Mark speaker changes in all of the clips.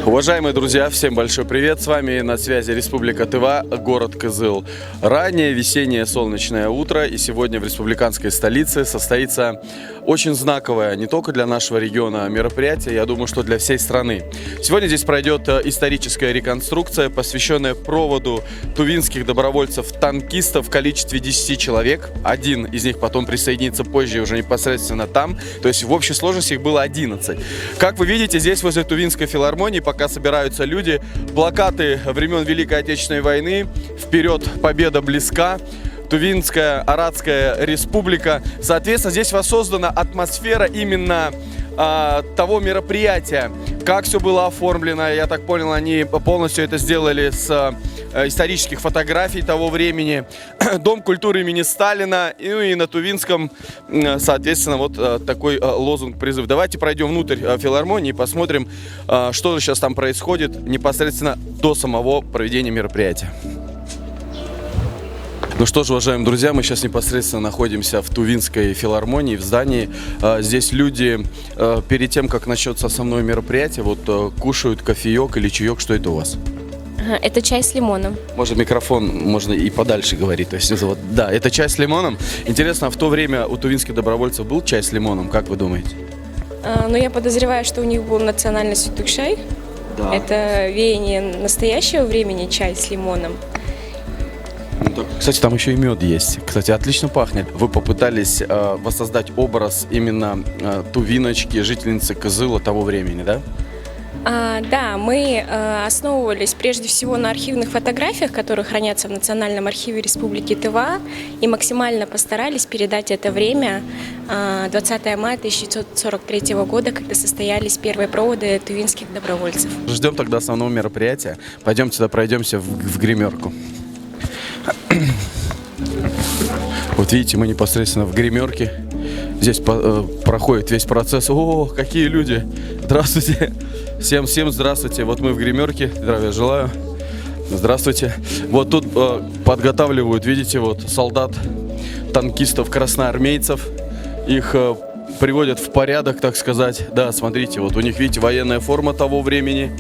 Speaker 1: Уважаемые друзья, всем большой привет! С вами на связи Республика Тыва, город Кызыл. Раннее весеннее солнечное утро, и сегодня в республиканской столице состоится очень знаковое не только для нашего региона мероприятие, я думаю, что для всей страны. Сегодня здесь пройдет историческая реконструкция, посвященная проводу тувинских добровольцев-танкистов в количестве 10 человек. Один из них потом присоединится позже уже непосредственно там, то есть в общей сложности их было 11. Как вы видите, здесь возле Тувинской филармонии пока собираются люди, плакаты времен Великой Отечественной войны, «Вперед, победа близка», Тувинская Арадская республика. Соответственно, здесь воссоздана атмосфера именно того мероприятия. Как все было оформлено, я так понял, они полностью это сделали с исторических фотографий того времени. Дом культуры имени Сталина, и на Тувинском, соответственно, вот такой лозунг, призыв. Давайте пройдем внутрь филармонии и посмотрим, что сейчас там происходит непосредственно до самого проведения мероприятия. Ну что ж, уважаемые друзья, мы сейчас непосредственно находимся в Тувинской филармонии, в здании. Здесь люди перед тем, как начнется основное мероприятие, вот кушают кофеек или чаек. Что это у вас?
Speaker 2: Это чай с лимоном.
Speaker 1: Можно микрофон, можно и подальше говорить. То есть, вот, да, это чай с лимоном. Интересно, а в то время у тувинских добровольцев был чай с лимоном? Как вы думаете?
Speaker 2: Ну, я подозреваю, что у них был национальный сютук-чай.
Speaker 1: Да.
Speaker 2: Это веяние настоящего времени, чай с лимоном.
Speaker 1: Кстати, там еще и мед есть. Кстати, отлично пахнет. Вы попытались воссоздать образ именно тувиночки, жительницы Кызыла того времени, да?
Speaker 2: Да, мы основывались прежде всего на архивных фотографиях, которые хранятся в Национальном архиве Республики Тыва, и максимально постарались передать это время 20 мая 1943 года, когда состоялись первые проводы тувинских добровольцев.
Speaker 1: Ждем тогда основного мероприятия. Пойдемте туда пройдемся в гримерку. Вот видите, мы непосредственно в гримерке. Здесь проходит весь процесс. О, какие люди! Здравствуйте! Всем здравствуйте! Вот мы в гримерке. Здравия желаю. Здравствуйте. Вот тут подготавливают, видите, вот солдат, танкистов, красноармейцев. Их приводят в порядок, так сказать. Да, смотрите, вот у них, видите, военная форма того времени.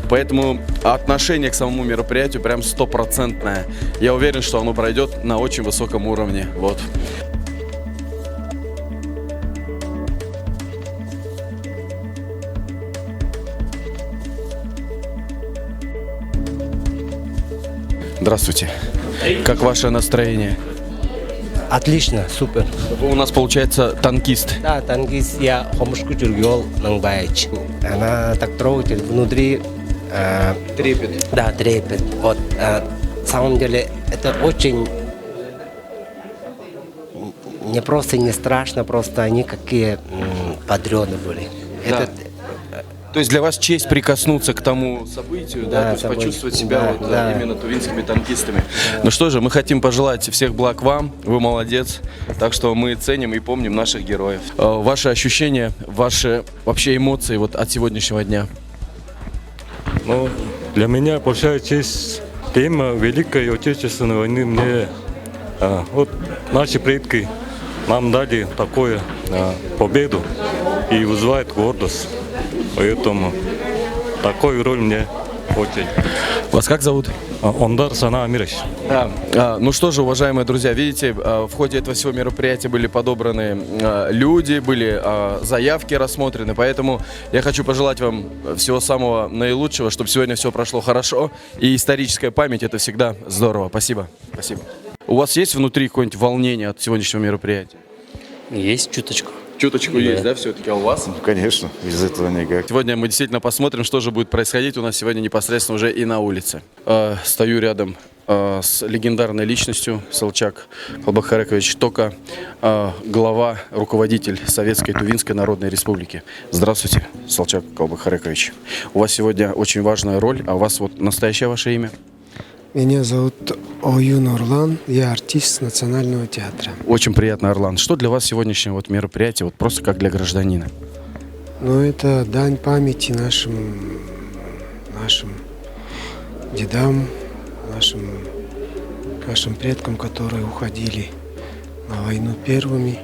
Speaker 1: Поэтому отношение к самому мероприятию прям 100%. Я уверен, что оно пройдет на очень высоком уровне. Вот. Здравствуйте. Как ваше настроение?
Speaker 3: Отлично, супер.
Speaker 1: Вы у нас, получается, танкист.
Speaker 3: Да, танкист, я Хомушку Джургиол Нангбаевич. Она так трогательна внутри.
Speaker 1: Трепет.
Speaker 3: Да, трепет. Вот, на самом деле, это очень не просто не страшно, просто они какие патриоты были.
Speaker 1: Да. То есть для вас честь прикоснуться к тому событию, да, то есть
Speaker 3: событию.
Speaker 1: почувствовать себя
Speaker 3: Да.
Speaker 1: именно тувинскими танкистами. Ну что же, мы хотим пожелать всех благ вам, вы молодец, так что мы ценим и помним наших героев. Ваши ощущения, ваши вообще эмоции вот от сегодняшнего дня?
Speaker 4: Ну, для меня большая честь тема Великой Отечественной войны. Мне вот наши предки нам дали такую победу и вызывает гордость. Поэтому такую роль мне очень.
Speaker 1: Вас как зовут?
Speaker 4: Ондар Сана Амирович.
Speaker 1: Ну что же, уважаемые друзья, видите, в ходе этого всего мероприятия были подобраны люди, были заявки рассмотрены, поэтому я хочу пожелать вам всего самого наилучшего, чтобы сегодня все прошло хорошо, и историческая память — это всегда здорово. Спасибо. Спасибо. У вас есть внутри какое-нибудь волнение от сегодняшнего мероприятия?
Speaker 5: Есть чуточку.
Speaker 1: Чуточку есть, да, все-таки, а у вас?
Speaker 6: Конечно, без этого никак.
Speaker 1: Сегодня мы действительно посмотрим, что же будет происходить у нас сегодня непосредственно уже и на улице. Стою рядом с легендарной личностью Салчак Калбахарекович Тока, глава, руководитель Советской Тувинской Народной Республики. Здравствуйте, Салчак Калбахарекович. У вас сегодня очень важная роль, а у вас вот настоящее ваше имя?
Speaker 7: Меня зовут Оюн Орлан, я артист Национального театра.
Speaker 1: Очень приятно, Орлан. Что для вас сегодняшнее вот мероприятие, вот просто как для гражданина?
Speaker 7: Но это дань памяти нашим дедам, нашим предкам, которые уходили на войну первыми.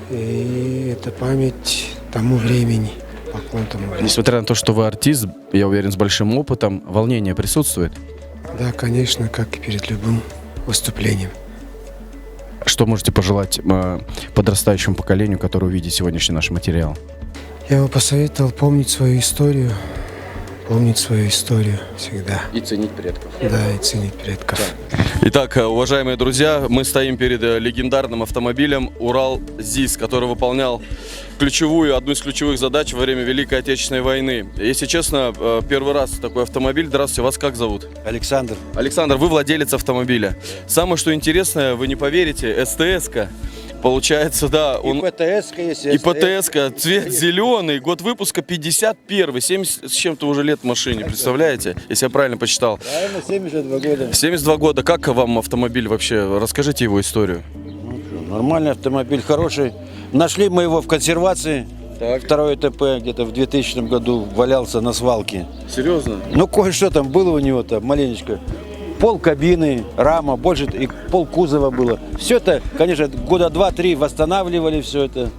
Speaker 7: И это память тому времени, поклон тому времени.
Speaker 1: Несмотря на то, что вы артист, я уверен, с большим опытом, волнение присутствует.
Speaker 7: Да, конечно, как и перед любым выступлением.
Speaker 1: Что можете пожелать подрастающему поколению, которое увидит сегодняшний наш материал?
Speaker 7: Я бы посоветовал помнить свою историю всегда.
Speaker 1: И ценить предков.
Speaker 7: Да, и ценить предков.
Speaker 1: Итак, уважаемые друзья, мы стоим перед легендарным автомобилем Урал ЗИС, который выполнял одну из ключевых задач во время Великой Отечественной войны. Если честно, первый раз такой автомобиль. Здравствуйте, вас как зовут?
Speaker 8: Александр.
Speaker 1: Александр, вы владелец автомобиля. Самое, что интересное, вы не поверите, СТС-ка. Получается, да.
Speaker 8: И ПТС-ка есть.
Speaker 1: И ПТС-ка, цвет зеленый, год выпуска 51-й, 70 с чем-то уже лет в машине, представляете? Если я правильно посчитал.
Speaker 8: Правильно, 72 года.
Speaker 1: 72 года. Как вам автомобиль вообще? Расскажите его историю.
Speaker 8: Нормальный автомобиль, хороший. Нашли мы его в консервации.
Speaker 1: Так.
Speaker 8: Второй ТП где-то в 2000 году валялся на свалке.
Speaker 1: Серьезно?
Speaker 8: Ну, кое-что там было у него там, маленечко. Пол кабины, рама, больше и пол кузова было. Все это, конечно, года 2-3 восстанавливали все это.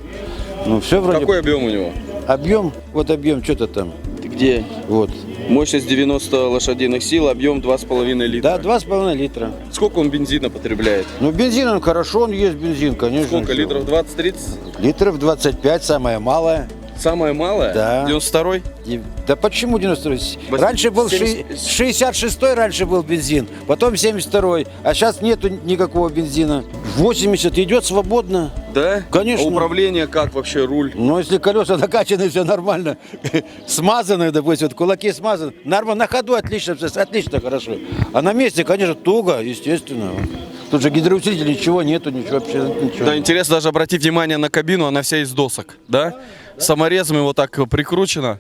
Speaker 8: Ну, все вроде.
Speaker 1: Какой объем у него?
Speaker 8: Объем, вот объем, что-то там.
Speaker 1: Где?
Speaker 8: Вот.
Speaker 1: Мощность 90 лошадиных сил, объем 2,5 литра.
Speaker 8: Да, 2,5 литра.
Speaker 1: Сколько он бензина потребляет?
Speaker 8: Ну, бензин он хорошо, он есть бензин, конечно.
Speaker 1: Сколько?
Speaker 8: Всё.
Speaker 1: Литров 20-30?
Speaker 8: Литров 25, самое малое.
Speaker 1: Самое малое?
Speaker 8: Да.
Speaker 1: 92-й?
Speaker 8: Да почему 92-й? Раньше был 66-й, раньше был бензин, потом 72-й, а сейчас нету никакого бензина. 80 идет свободно.
Speaker 1: Да?
Speaker 8: Конечно.
Speaker 1: А управление как вообще, руль?
Speaker 8: Но если колеса накачаны, все нормально. Смазаны, допустим, вот кулаки смазаны. Нормально, на ходу отлично, отлично, хорошо. А на месте, конечно, туго, естественно. Тут же гидроусилителя ничего нету, ничего вообще, ничего.
Speaker 1: Да, интересно даже обратить внимание на кабину, она вся из досок, да? Саморезами вот так прикручена.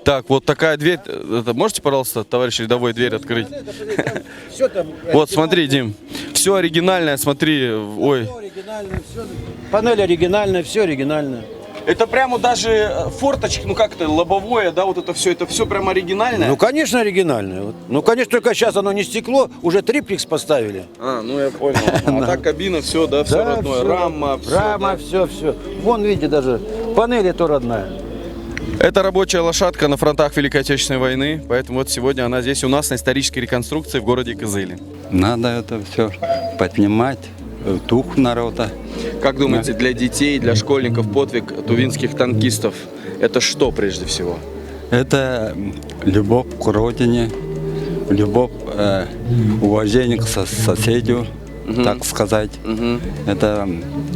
Speaker 1: Так, вот такая дверь. Это можете, пожалуйста, товарищ рядовой, дверь открыть? Вот, смотри, Дим. Все оригинальное, смотри. Ой.
Speaker 8: Панель оригинальная, все оригинальное.
Speaker 1: Это прямо даже форточки, ну как это, лобовое, да, вот это все прям оригинальное?
Speaker 8: Ну, конечно, оригинальное. Вот. Ну, конечно, только сейчас оно не стекло, уже триплекс поставили.
Speaker 1: А, ну я понял. А так кабина, все, да, все родное.
Speaker 8: всё.
Speaker 1: Рама, все.
Speaker 8: Рама, все. Вон, видите, даже панель это родная.
Speaker 1: Это рабочая лошадка на фронтах Великой Отечественной войны, поэтому вот сегодня она здесь у нас на исторической реконструкции в городе Кызыле.
Speaker 9: Надо это все поднимать, дух народа.
Speaker 1: Как думаете, для детей, для школьников подвиг тувинских танкистов – это что прежде всего?
Speaker 9: Это любовь к родине, любовь, уважение к соседу, так сказать. Это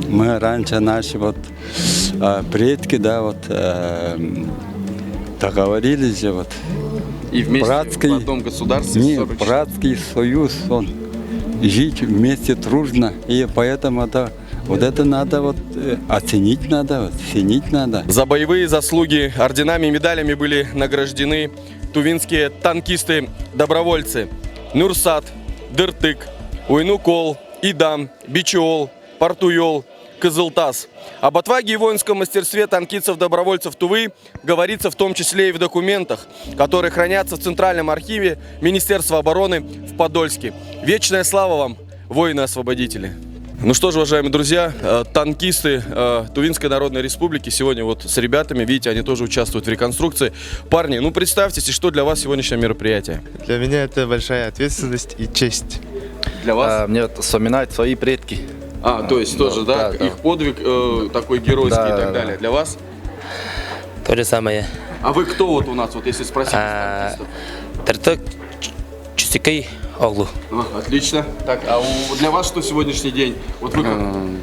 Speaker 9: мы раньше наши вот предки, да, вот договорились же вот.
Speaker 1: И вместе
Speaker 9: братский,
Speaker 1: в одном государстве?
Speaker 9: не, братский союз, он жить вместе трудно, и поэтому это вот это надо вот оценить надо, вот, ценить надо.
Speaker 1: За боевые заслуги орденами и медалями были награждены тувинские танкисты-добровольцы Нурсат, Дыртык, Уйнукол, Идам, Бичиол, Партуйол, Кызылтас. Об отваге и воинском мастерстве танкистов-добровольцев Тувы говорится в том числе и в документах, которые хранятся в Центральном архиве Министерства обороны в Подольске. Вечная слава вам, воины-освободители! Ну что ж, уважаемые друзья, танкисты Тувинской Народной Республики сегодня вот с ребятами, видите, они тоже участвуют в реконструкции. Парни, ну представьтесь, что для вас сегодняшнее мероприятие?
Speaker 10: Для меня это большая ответственность и честь.
Speaker 1: Для вас?
Speaker 6: Мне вот вспоминать свои предки.
Speaker 1: А, то есть тоже, да,
Speaker 6: да.
Speaker 1: их подвиг такой геройский
Speaker 6: Да,
Speaker 1: и так
Speaker 6: да.
Speaker 1: далее. Для вас?
Speaker 5: То же самое.
Speaker 1: А вы кто вот у нас, вот если спросить танкистов?
Speaker 5: Тартак Чусикай Оглу.
Speaker 1: Отлично. Так, а для вас что сегодняшний день? Вот вы как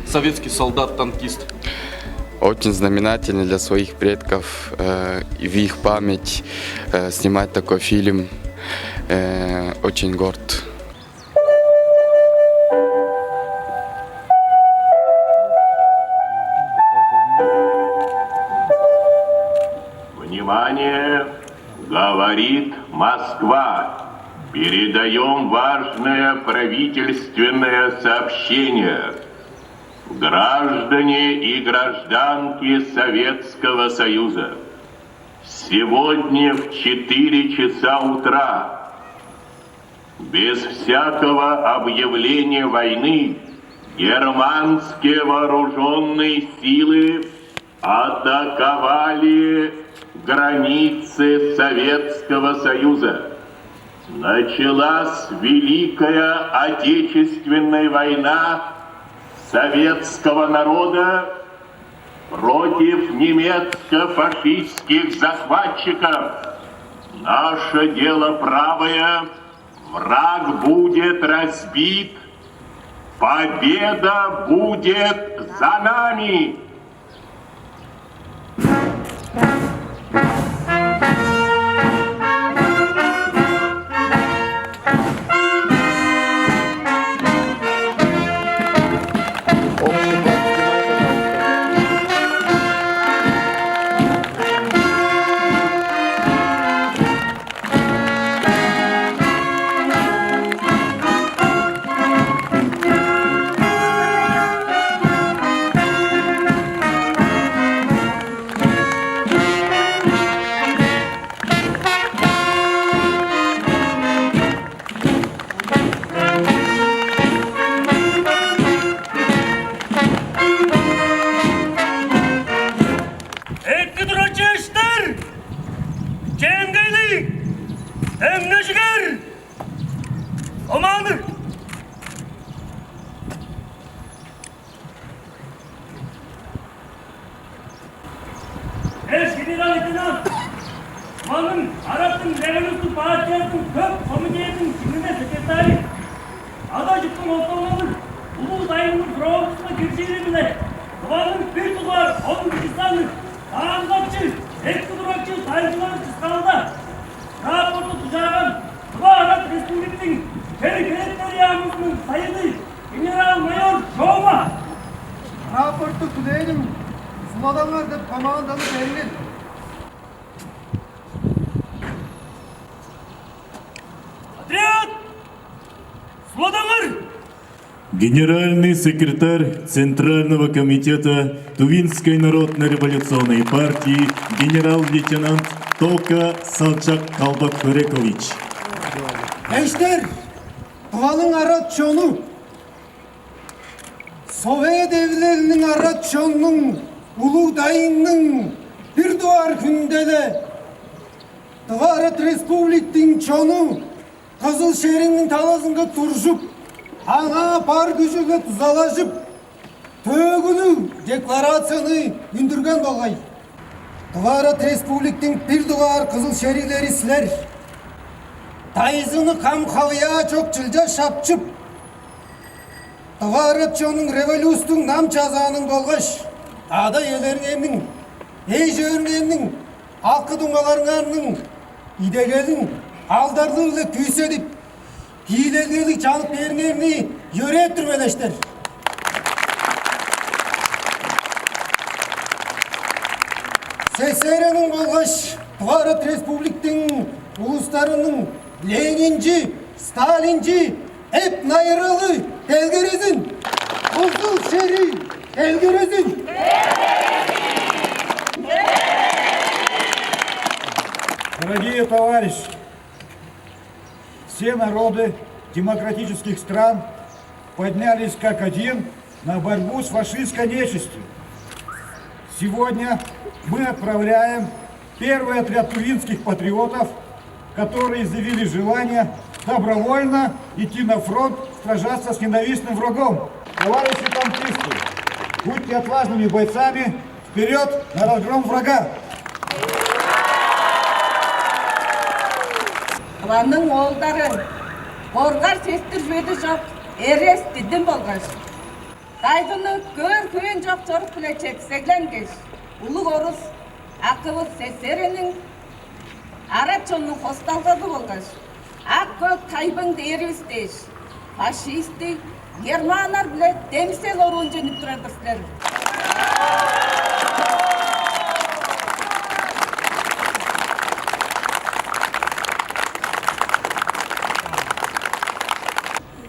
Speaker 1: советский солдат-танкист.
Speaker 11: Очень знаменательный для своих предков, и в их память снимать такой фильм. Очень горд.
Speaker 12: Внимание! Говорит Москва. Передаем важное правительственное сообщение. Граждане и гражданки Советского Союза, сегодня в 4 часа утра, без всякого объявления войны, германские вооруженные силы атаковали границы Советского Союза. Началась Великая Отечественная война советского народа против немецко-фашистских захватчиков. Наше дело правое, враг будет разбит, победа будет за нами.
Speaker 13: Генеральный секретарь Центрального комитета Тувинской народно-революционной партии генерал-лейтенант Тока Салчак Калбак-Төрекович.
Speaker 7: Gençler, Tuvan'ın araç yolu, Sovyet evlerinin araç yolunun, Ulu dayının bir duvar gündele, Tıvaret Respublik'tin çonu, Kızıl şehrinin talasında turşup, Ana par gücüge tuzalaşıp, Tögünü deklarasyonu gündürgen dolay. Tıvaret Respublik'tin bir duvar Kızıl şehirleri siler. Tayızını kamkalıya çok çılca şapçıp, Tıvaretçonun revolüstün nam çazanın dolgaş, Ada yelerin emnin, Ejörün emnin, Halkı dungalarının, İdegelin, aldarlığıyla küysedip, Hilelerlik çalıp yerini yöre ettirmeleştir. SSR'nin bolgaş, Tıvaret Respublik'tin uluslarının Leninci, Stalinci, hep nayralı Telgerezin, Kızıl şehri Telgerezin.
Speaker 14: Дорогие товарищи, все народы демократических стран поднялись как один на борьбу с фашистской нечистью. Сегодня мы отправляем первый отряд тувинских патриотов, которые изъявили желание добровольно идти на фронт, сражаться с ненавистным врагом. Товарищи танкисты, будьте отважными бойцами, вперед на разгром врага!
Speaker 15: Туvanның оğulдарын қорғар сестірмеді жоқ, әрес дедім болғаш. Тайғыны көр-күйен жоқ жорық біле чексегленгеш. Улық орыс ақылы сесерінің аратчонның қосталғады болғаш. Аққөк тайбыңды ерістеш. Фашисті германар біле демсел оруын женіп тұрадырсылар.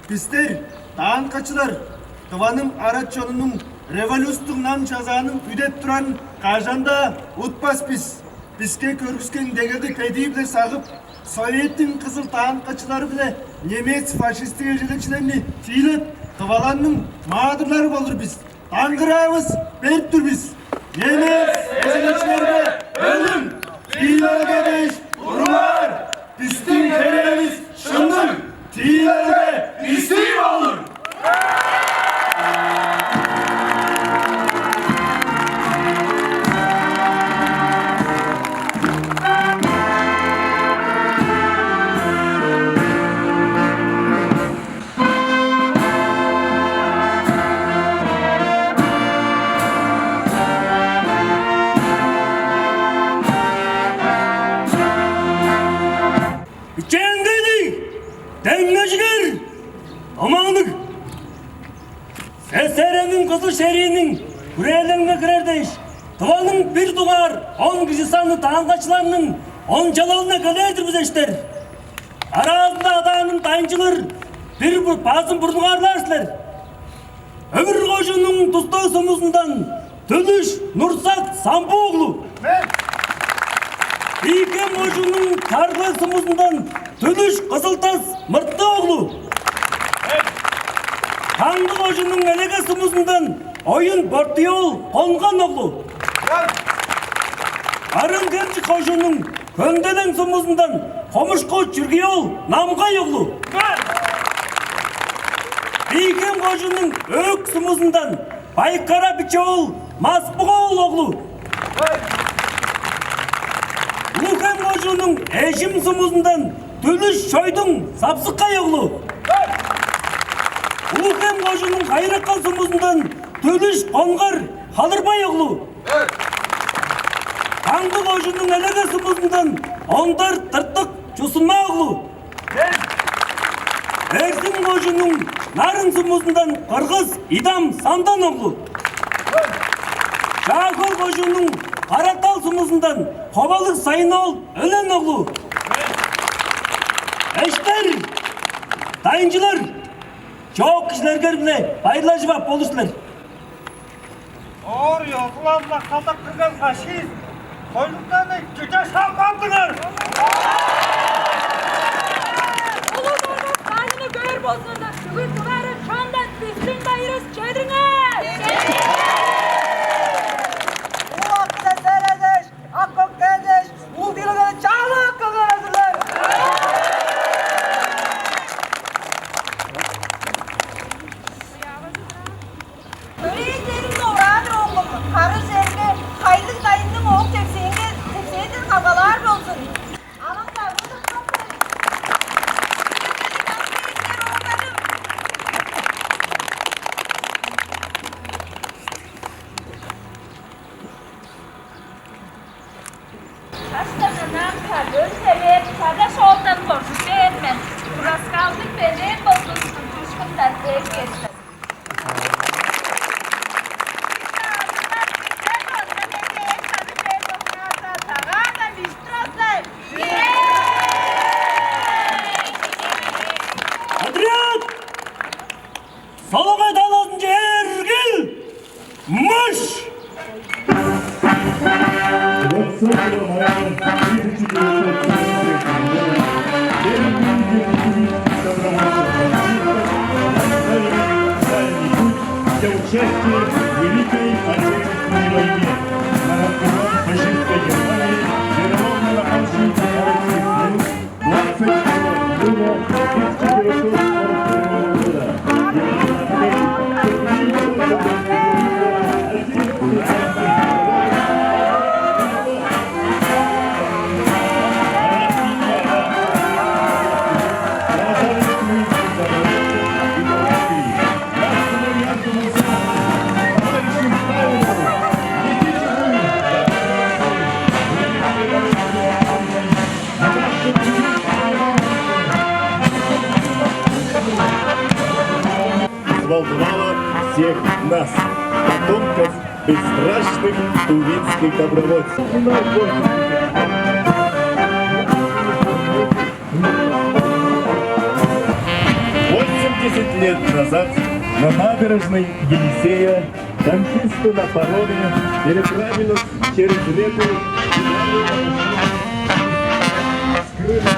Speaker 14: Bizler, tankaçılar, Тываның аратчонының революциялық нам жазаның үдет тұран қажанда ұтпас біз. Бізге көргіскен дегелді кәдей біле сағып, Советтің қызыл танқачылары біле немец фашистік жетекшілеріне тиіліп, Тываланның мадырлары болыр біз. Таңғырауыз беріп тұр біз. Немец жетекшілерге өлім, тиілерге деш ұрылар. Біздің кереміз шындың, тиілерге істей olur.
Speaker 16: Dengeciler, amanlık. SSR'nin kızıl şehrinin kürelerine girerdeyiz. Tıvanın bir duvar, 10 kişi sanlı tağıngaçlarının 10 çalalına kadardır bize işler. Arazında adamın tayıncılar bir bazı burnuğarlarsılar. Öbür koşunun tustağı sımızından Tülüş Nursak Sambuoğlu. İlkem koşunun kargı sımızından Tülüş Kızıltaz Mırtlıoğlu. Kanlı koşunun elege sımızından Oyun Bortiyol Olganoğlu. Arın Gerçi koşunun Köndelen sımızından Komuşko Çürgiyol Namgayoğlu. İlkem koşunun Ök sımızından Baykara Biçoğul Masbuğoğlu. Ulukem koşunun Eşim sımızından Tülüş Şoydun Sapsıkayoğlu. Ulukem koşunun Hayrakal sımızından Tülüş Kongar Halırbayoğlu. Kandı koşunun Elege sımızından Ondar Tırtık Çusunmaoğlu. Ersin koşunun Narın sımızından Kırgız İdam Sandanoğlu. Şahol koşunun Karatal sımızından Kobalık Sayınoğlu Ölenoğlu. Eşler, dayıncılar, çok kişiler bile bayırla cevap oluştular.
Speaker 14: Oraya kulağımla kaltak kırgan faşist, koyluklarını güce şalkandılar.
Speaker 15: Ulu bornoz kaynını gör bolsun da tügül tuvarı şondan bizden bayırız çediriңер.
Speaker 17: Bu hakkında seyredeş, akkok kardeş, bu dilini çağla hakkı verirler. Öğretlerin oğranı oğlum, karı serine, kaylık dayının oğul tepsiyedir kavalar olsun. Anam da bunu kapatın.
Speaker 15: Hastanan kadın sebep sada soldan korkusu etmen. Buraskallık benim bozulsun. Kuşkun tatlıya geçti.
Speaker 16: Adrian! Salomay Dalasıncı Ergil! Marş!
Speaker 13: Для участия в Великой Отечественной войне на рубежах фашистской Германии вероломно напавших советских сил 22 июля 1941 года. Взволновала всех нас, потомков бесстрашных тувинских добровольцев. 80 лет назад на на набережной Елисея танкисты на пароме переправились через реку с Крыма.